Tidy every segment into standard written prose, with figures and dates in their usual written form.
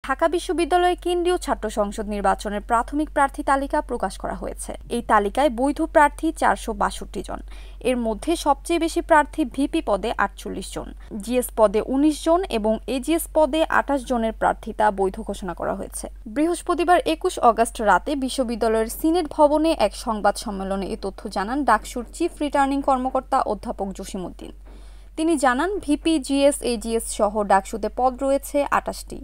ঢাকা বিশ্ববিদ্যালয়ের কেন্দ্রীয় ছাত্র সংসদ নির্বাচনের প্রাথমিক প্রার্থী তালিকা প্রকাশ করা হয়েছে। এই তালিকায় বৈধ প্রার্থী 462 জন। এর মধ্যে সবচেয়ে বেশি প্রার্থী ভিপি পদে 48 জন, জিএস পদে 19 জন এবং এজিএস পদে 28 জনের প্রার্থিতা বৈধ ঘোষণা করা হয়েছে। বৃহস্পতিবার 21 অগস্ট রাতে বিশ্ববিদ্যালয়ের সিনেট ভবনে এক সংবাদ সম্মেলনে এ তথ্য জানান ডাকসুর চিফ রিটার্নিং কর্মকর্তা অধ্যাপক জসিমউদ্দিন। তিনি জানান, ভিপি, জিএস, এজিএস সহ ডাকসুতে পদ রয়েছে 28টি।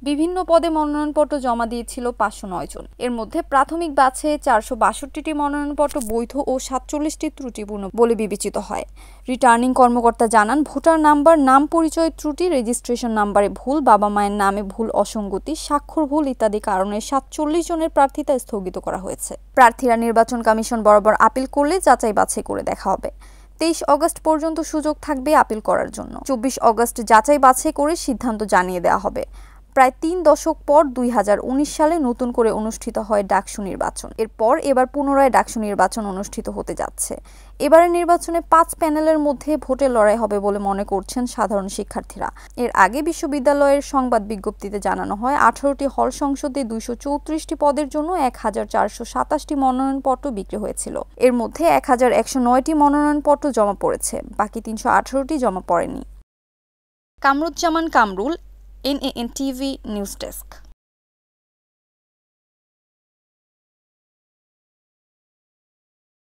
বিভিন্ন পদে মনোনয়নপত্র জমা দিয়েছিল 509 জন। এর মধ্যে প্রাথমিক ব্যাচে 462টি মনোনয়নপত্র বৈধ ও 47টি ত্রুটিপূর্ণ বলে বিবেচিত হয়। রিটার্নিং কর্মকর্তা জানান, ভোটার নাম্বার, নাম পরিচয় ত্রুটি, রেজিস্ট্রেশন নাম্বারে ভুল, বাবা মায়ের নামে ভুল, অসঙ্গতি, স্বাক্ষর ভুল ইত্যাদি কারণে 47 জনের প্রার্থিতা স্থগিত করা হয়েছে। প্রার্থীরা নির্বাচন কমিশন বরাবর আপিল করলে যাচাই বাছাই করে দেখা হবে। 23 অগস্ট পর্যন্ত সুযোগ থাকবে আপিল করার জন্য। 24 অগস্ট যাচাই বাছাই করে সিদ্ধান্ত জানিয়ে দেওয়া হবে। প্রায় 3 দশক পর 2019 সালে নতুন করে অনুষ্ঠিত হয় ডাকসু নির্বাচন। এরপর এবার পুনরায় ডাকসু নির্বাচন অনুষ্ঠিত হতে যাচ্ছে। এবারের নির্বাচনে 5 প্যানেলের মধ্যে ভোটের লড়াই হবে বলে মনে করছেন সাধারণ শিক্ষার্থীরা। এর আগে বিশ্ববিদ্যালয়ের সংবাদ বিজ্ঞপ্তিতে জানানো হয়, 18টি হল সংসদে 234টি পদের জন্য 1427টি মনোনয়নপত্র বিক্রি হয়েছিল। এর মধ্যে 1109টি মনোনয়নপত্র জমা পড়েছে, বাকি 318টি জমা পড়েনি। Kamruzzaman Kamrul, NAN TV news desk.